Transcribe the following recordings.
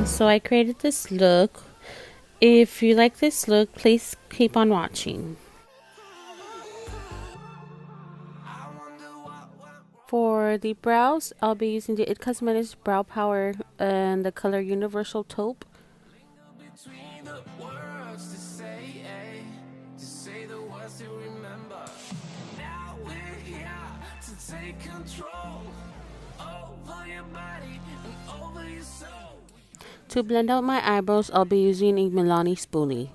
So I created this look. If you like this look, please keep on watching. For the brows, I'll be using the It Cosmetics Brow Power and the color Universal Taupe. To blend out my eyebrows, I'll be using a Milani spoolie.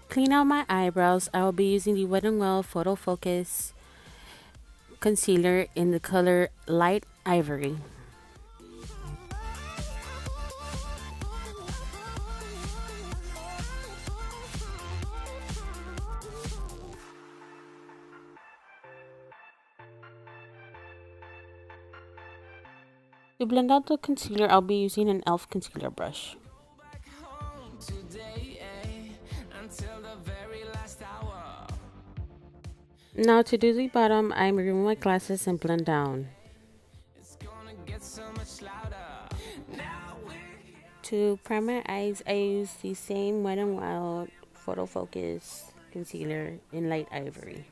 Clean out my eyebrows, I will be using the Wet n Wild Photo Focus concealer in the color Light Ivory. To blend out the concealer, I'll be using an e.l.f. concealer brush. Now to do the bottom, I'm removing my glasses and blend down. To prime my eyes, I use the same Wet n Wild Photo Focus concealer in Light Ivory.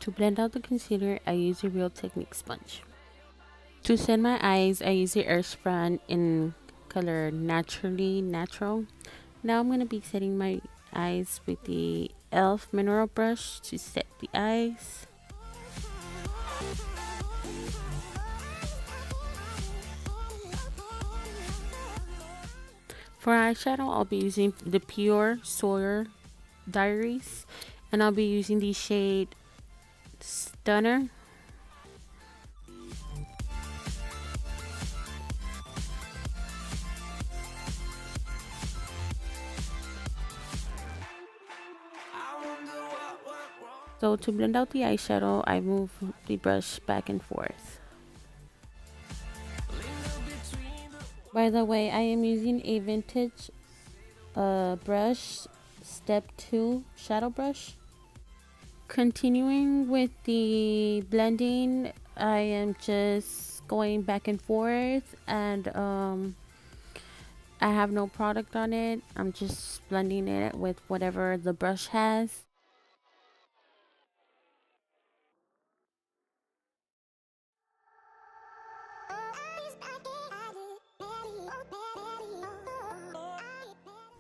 To blend out the concealer, I use a Real Technique sponge. To set my eyes, I use the Airspun in color Naturally Natural. Now I'm going to be setting my eyes with the e.l.f. mineral brush to set the eyes. For eyeshadow, I'll be using the Pure Soirée Diaries, and I'll be using the shade Stunner. So to blend out the eyeshadow, I move the brush back and forth. By the way, I am using a vintage brush, Step 2 shadow brush. Continuing with the blending, I am just going back and forth, and I have no product on it. I'm just blending it with whatever the brush has.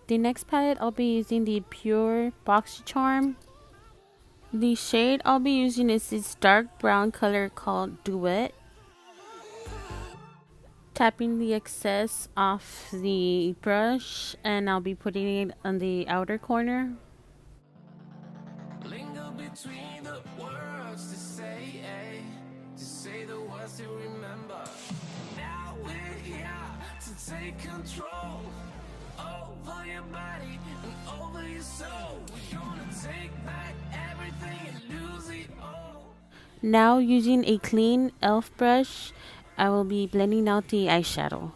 The next palette, I'll be using the Pure Boxycharm. The shade I'll be using is this dark brown color called Duet. Tapping the excess off the brush, and I'll be putting it on the outer corner. Linger between the words to say the words to remember. Now we're here to take control over your body and over your soul. We're gonna take back everything and lose it all. Now using a clean e.l.f. brush, I will be blending out the eyeshadow.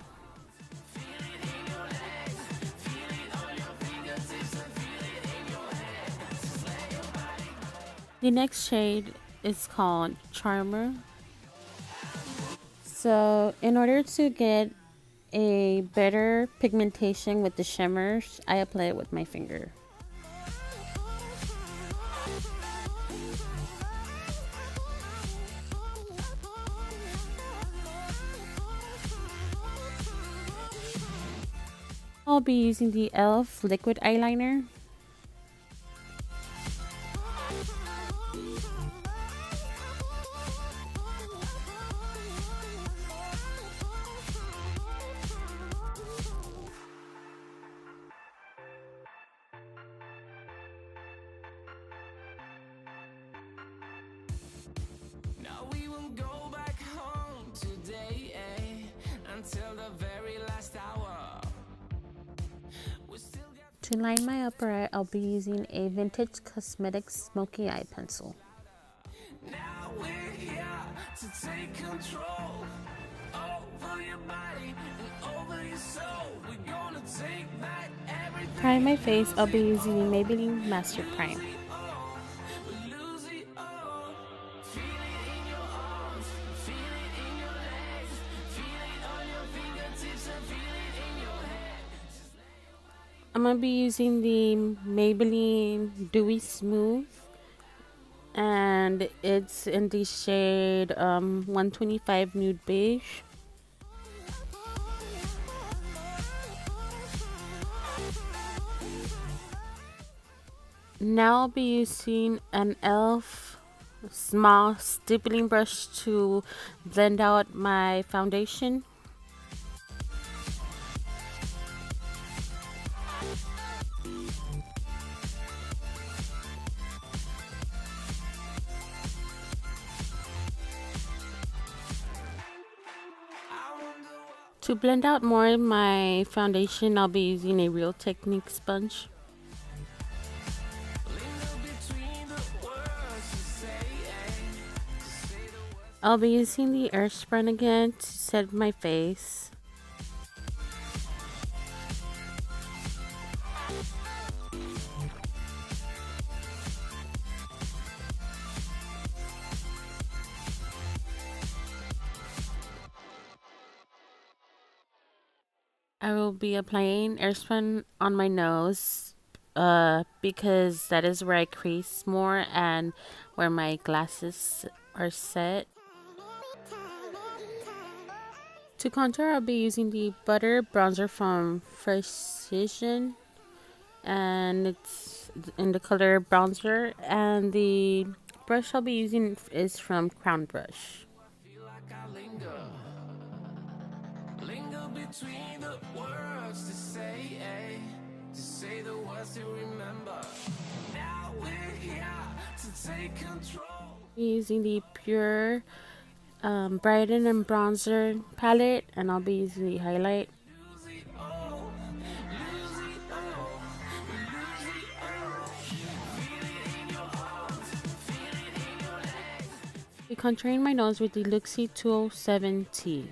The next shade is called Charmer. So in order to get a better pigmentation with the shimmers, I apply it with my finger. I'll be using the e.l.f. liquid eyeliner. we won't go back home today, until the very last hour. We still got. To line my upper eye, I'll be using a Vintage Cosmetics Smoky Eye Pencil. Now we're here to take control over your body and over your soul. We're gonna take back everything. Prime my face, I'll be using the Maybelline Master Prime. Lose it all. Feel it in your arms, feel it in your legs, feel it on your fingertips and feel it in your head. I'm going to be using the Maybelline Dewy Smooth, and it's in the shade 125 Nude Beige. Now I'll be using an e.l.f. small stippling brush to blend out my foundation. To blend out more of my foundation, I'll be using a Real Technique sponge. I'll be using the Airspun again to set my face. I will be applying Airspun on my nose because that is where I crease more and where my glasses are set. To contour, I'll be using the Butter Bronzer from Precision, and it's in the color Bronzer, and the brush I'll be using is from Crown Brush. Feel like I linger between the words to say the words to remember. Now we're here to take control. Using the Pure Brighten and Bronzer palette, and I'll be using the highlight. Lose it all, lose it all, lose it all. Feel it in your arms, feel it in your legs. I'll be contouring my nose with the Luxie 207T.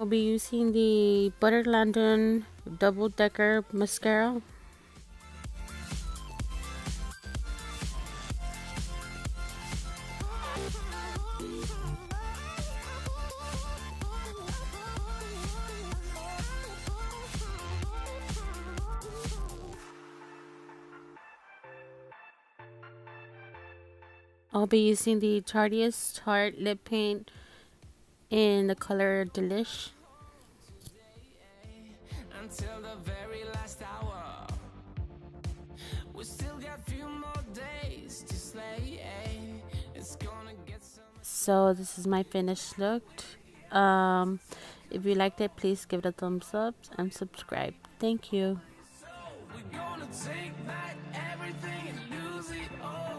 I'll be using the Butter London Double Decker Mascara. I'll be using the Tarteist Tarte Lip Paint in the color Delish. Until the very last hour. We still got a few more days to slay. It's gonna get some. So this is my finished look. If you liked it, please give it a thumbs up and subscribe. Thank you. So we're gonna take back everything and lose it all.